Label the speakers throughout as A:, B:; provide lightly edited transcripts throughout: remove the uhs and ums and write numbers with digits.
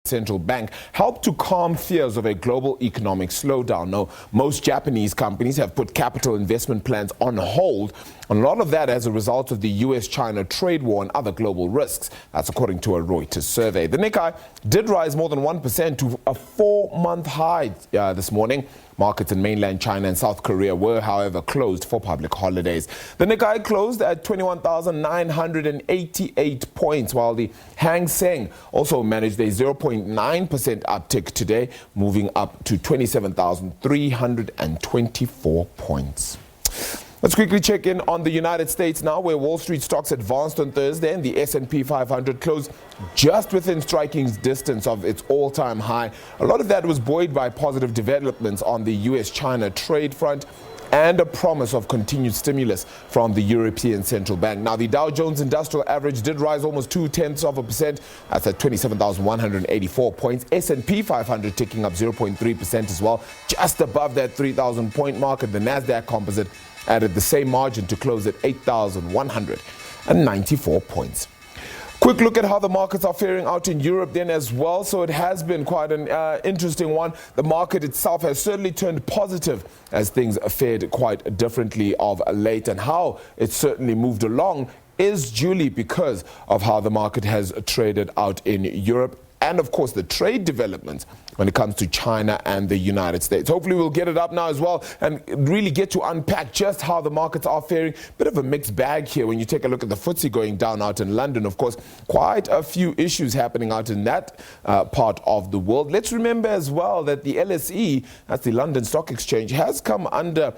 A: central bank helped to calm fears of a global economic slowdown. Now, most Japanese companies have put capital investment plans on hold, and a lot of that as a result of the US-China trade war and other global risks. That's according to a Reuters survey. The Nikkei did rise more than 1% to a 4-month high this morning. Markets in mainland China and South Korea were, however, closed for public holidays. The Nikkei closed at 21,988 points, while the Hang Seng also managed a 0.9% uptick today, moving up to 27,324 points. Let's quickly check in on the United States now, where Wall Street stocks advanced on Thursday and the S&P 500 closed just within striking distance of its all-time high. A lot of that was buoyed by positive developments on the US-China trade front and a promise of continued stimulus from the European Central Bank. Now, the Dow Jones Industrial Average did rise almost 0.2%. That's at 27,184 points. S&P 500 ticking up 0.3% as well, just above that 3,000-point mark. And the Nasdaq Composite added the same margin to close at 8,194 points. Quick look at how the markets are faring out in Europe then as well. So it has been quite an interesting one. The market itself has certainly turned positive as things fared quite differently of late, and how it certainly moved along is duly because of how the market has traded out in Europe, and of course the trade developments when it comes to China and the United States. Hopefully we'll get it up now as well and really get to unpack just how the markets are faring. Bit of a mixed bag here when you take a look at the FTSE going down out in London. Of course, quite a few issues happening out in that part of the world. Let's remember as well that the LSE, that's the London Stock Exchange, has come under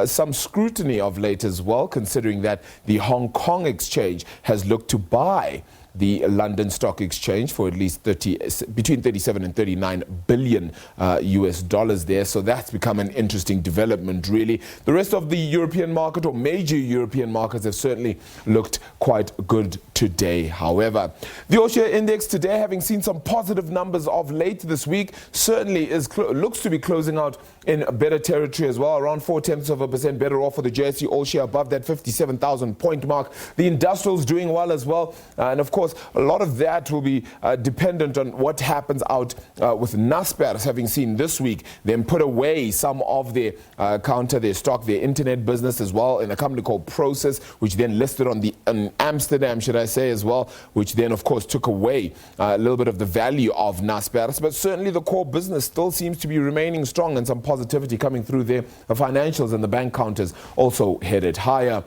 A: some scrutiny of late as well, considering that the Hong Kong Exchange has looked to buy the London Stock Exchange for at least between 37 and 39 billion US dollars there. So that's become an interesting development, really. The rest of the European market, or major European markets, have certainly looked quite good today. However, the All-Share Index today, having seen some positive numbers of late this week, certainly looks to be closing out in better territory as well, around 0.4% better off for the JSE All-Share above that 57,000 point mark. The industrials doing well as well, and of course a lot of that will be dependent on what happens out with Naspers, having seen this week them put away some of their their stock, their internet business as well, in a company called Process, which then listed on Amsterdam, should I say, as well, which then of course took away a little bit of the value of Naspers. But certainly the core business still seems to be remaining strong, and some positivity coming through there. The financials and the bank counters also headed higher.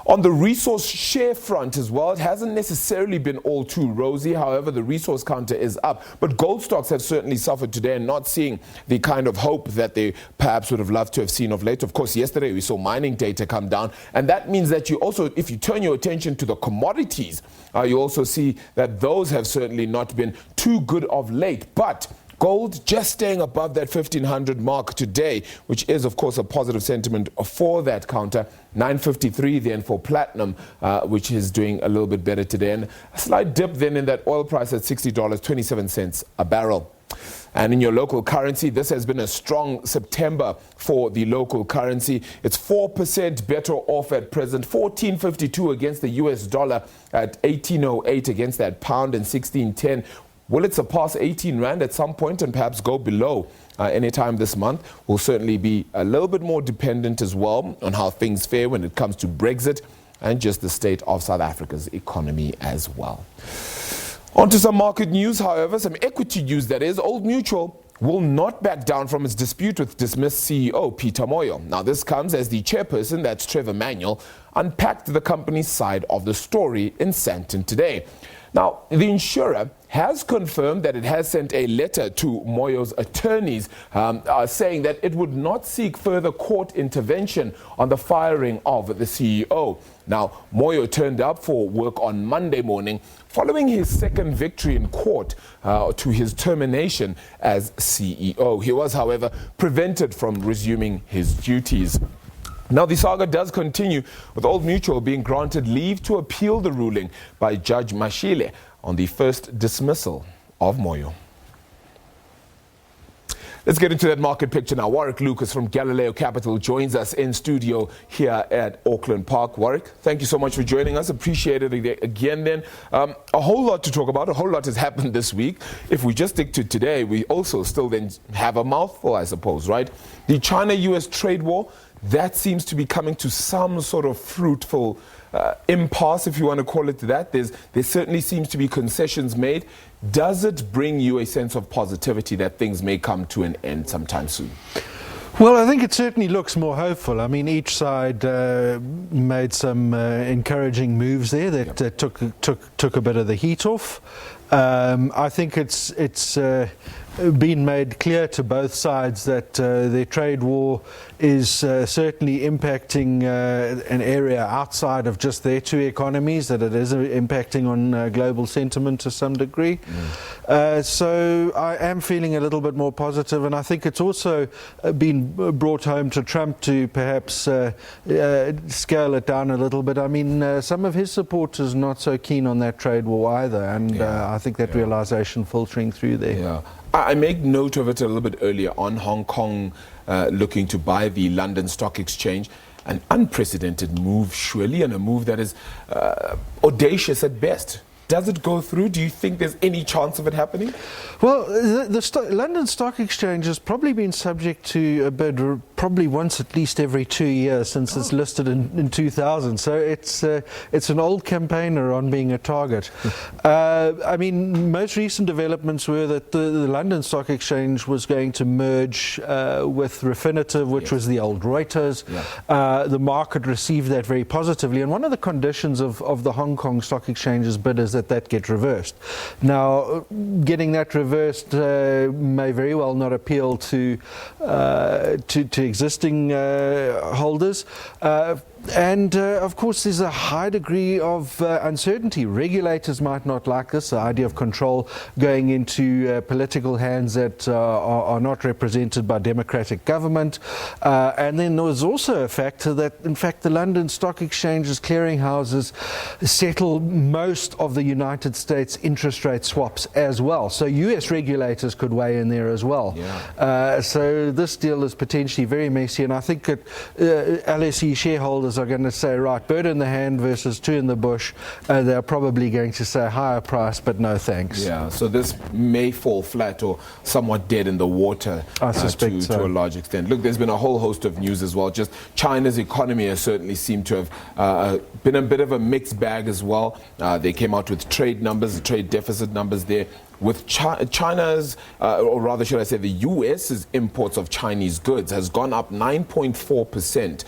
A: On the resource share front as well, it hasn't necessarily been all too rosy. However, the resource counter is up. But gold stocks have certainly suffered today, and not seeing the kind of hope that they perhaps would have loved to have seen of late. Of course, yesterday we saw mining data come down, and that means that you also, if you turn your attention to the commodities, you also see that those have certainly not been too good of late. But gold just staying above that 1,500 mark today, which is, of course, a positive sentiment for that counter. 953 then for platinum, which is doing a little bit better today. And a slight dip then in that oil price at $60.27 a barrel. And in your local currency, this has been a strong September for the local currency. It's 4% better off at present, 14.52 against the US dollar, at 18.08 against that pound, and 16.10. Will it surpass 18 Rand at some point and perhaps go below anytime this month? Will certainly be a little bit more dependent as well on how things fare when it comes to Brexit and just the state of South Africa's economy as well. On to some market news, however, some equity news that is. Old Mutual will not back down from its dispute with dismissed CEO Peter Moyo. Now, this comes as the chairperson, that's Trevor Manuel, unpacked the company's side of the story in Sandton today. Now, the insurer has confirmed that it has sent a letter to Moyo's attorneys saying that it would not seek further court intervention on the firing of the CEO. Now, Moyo turned up for work on Monday morning following his second victory in court to his termination as CEO. He was, however, prevented from resuming his duties. Now, the saga does continue, with Old Mutual being granted leave to appeal the ruling by Judge Mashile on the first dismissal of Moyo. Let's get into that market picture now. Warwick Lucas from Galileo Capital joins us in studio here at Auckland Park. Warwick, thank you so much for joining us. Appreciate it again then. A whole lot to talk about. A whole lot has happened this week. If we just stick to today, we also still then have a mouthful, I suppose, right? The China-US trade war, that seems to be coming to some sort of fruitful impasse, if you want to call it that. There certainly seems to be concessions made. Does it bring you a sense of positivity that things may come to an end sometime soon?
B: Well, I think it certainly looks more hopeful. I mean, each side made some encouraging moves there that took a bit of the heat off. I think it's been made clear to both sides that their trade war is certainly impacting an area outside of just their two economies, that it is impacting on global sentiment to some degree. So I am feeling a little bit more positive, and I think it's also been brought home to Trump to perhaps scale it down a little bit. I mean, some of his supporters not so keen on that trade war either, and I think that realization filtering through there.
A: Yeah. I make note of it a little bit earlier on. Hong Kong looking to buy the London Stock Exchange. An unprecedented move, surely, and a move that is audacious at best. Does it go through? Do you think there's any chance of it happening?
B: Well, the London Stock Exchange has probably been subject to a bid probably once at least every 2 years since it's listed in 2000. So it's an old campaigner on being a target. I mean, most recent developments were that the London Stock Exchange was going to merge with Refinitiv, which was the old Reuters. The market received that very positively. And one of the conditions of the Hong Kong Stock Exchange's bid is that get reversed. Now, getting that reversed may very well not appeal to existing holders. And of course, there's a high degree of uncertainty. Regulators might not like this, the idea of control going into political hands that are not represented by democratic government. And then there was also a factor that, in fact, the London Stock Exchange's clearinghouses settle most of the United States interest rate swaps as well. So US regulators could weigh in there as well. So this deal is potentially very messy, and I think that LSE shareholders are going to say, right, bird in the hand versus two in the bush. They're probably going to say higher price, but no thanks.
A: Yeah, so this may fall flat or somewhat dead in the water,
B: I suspect so.
A: To a large extent. Look, there's been a whole host of news as well. Just China's economy has certainly seemed to have been a bit of a mixed bag as well. They came out with trade numbers, trade deficit numbers there. With China's, or rather should I say the US's imports of Chinese goods has gone up 9.4%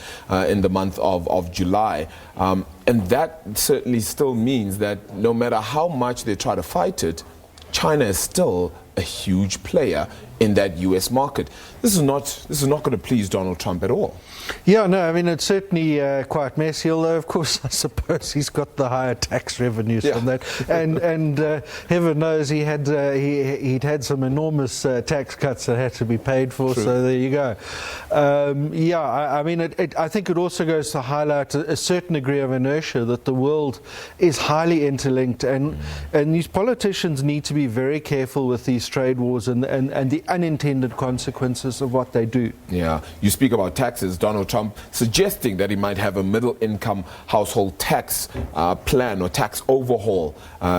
A: in the month of July. And that certainly still means that no matter how much they try to fight it, China is still a huge player in that US market. This is not going to please Donald Trump at all.
B: Yeah, no, I mean, it's certainly quite messy, although, of course, I suppose he's got the higher tax revenues from that. And heaven knows he'd had some enormous tax cuts that had to be paid for, so there you go. I mean, I think it also goes to highlight a certain degree of inertia that the world is highly interlinked, and these politicians need to be very careful with these trade wars and the unintended consequences of what they do.
A: Yeah, you speak about taxes. Donald Trump suggesting that he might have a middle-income household tax plan or tax overhaul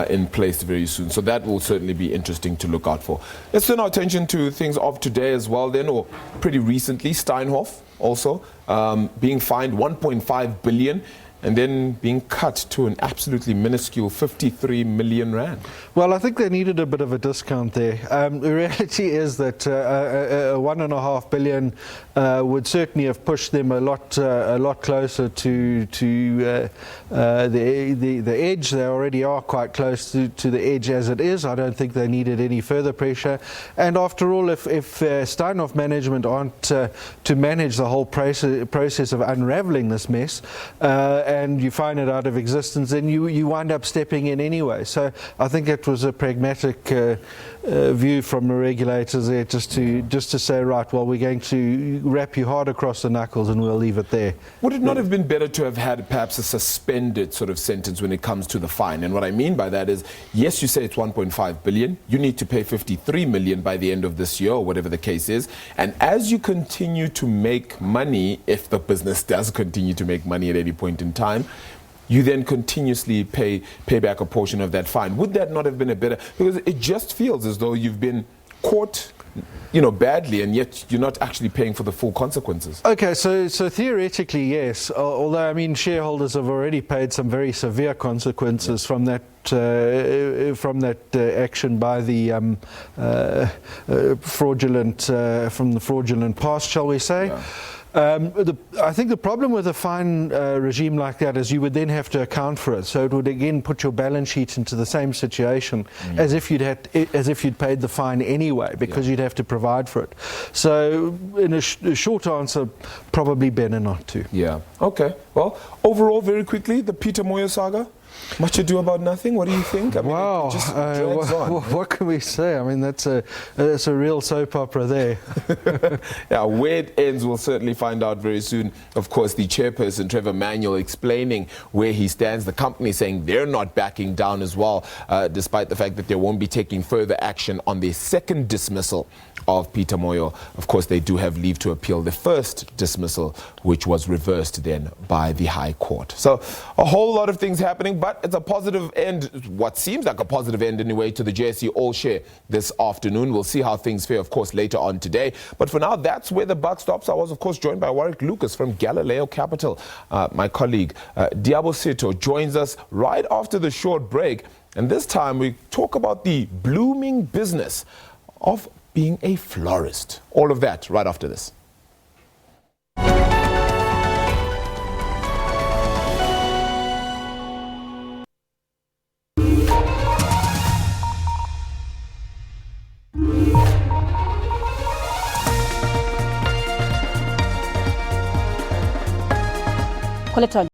A: in place very soon. So that will certainly be interesting to look out for. Let's turn our attention to things of today as well then, or pretty recently. Steinhoff also being fined 1.5 billion and then being cut to an absolutely minuscule 53 million rand.
B: Well, I think they needed a bit of a discount there. The reality is that 1.5 billion would certainly have pushed them a lot closer to the edge. They already are quite close to the edge as it is. I don't think they needed any further pressure. And after all, if Steinhoff management aren't to manage the whole process of unraveling this mess, and you find it out of existence, then you wind up stepping in anyway. So I think it was a pragmatic view from the regulators there, just to say, right, well, we're going to wrap you hard across the knuckles and we'll leave it there.
A: Would it not have been better to have had perhaps a suspended sort of sentence when it comes to the fine? And what I mean by that is, yes, you say it's 1.5 billion. You need to pay 53 million by the end of this year, or whatever the case is. And as you continue to make money, if the business does continue to make money at any point in time, you then continuously pay back a portion of that fine. Would that not have been a better? Because it just feels as though you've been caught, badly, and yet you're not actually paying for the full consequences.
B: Okay, so theoretically, yes. Although, I mean, shareholders have already paid some very severe consequences from that action by the fraudulent past, shall we say?
A: Yeah.
B: I think the problem with a fine regime like that is you would then have to account for it. So it would again put your balance sheet into the same situation as if you'd paid the fine anyway, because you'd have to provide for it. So in a short answer, probably better not to.
A: Yeah. Okay. Well, overall, very quickly, the Peter Moyo saga. Much ado about nothing. What do you think? I mean,
B: wow.
A: It just drags on.
B: What can we say? I mean, that's a real soap opera there.
A: Yeah, where it ends, we'll certainly find out very soon. Of course, the chairperson, Trevor Manuel, explaining where he stands. The company saying they're not backing down as well, despite the fact that they won't be taking further action on the second dismissal of Peter Moyo. Of course, they do have leave to appeal the first dismissal, which was reversed then by the High Court. So a whole lot of things happening, but it's a positive end, what seems like a positive end anyway, to the JSE All Share this afternoon. We'll see how things fare, of course, later on today. But for now, that's where the buck stops. I was, of course, joined by Warwick Lucas from Galileo Capital. My colleague, Diabo Sito, joins us right after the short break. And this time, we talk about the blooming business of being a florist. All of that right after this.
C: Collector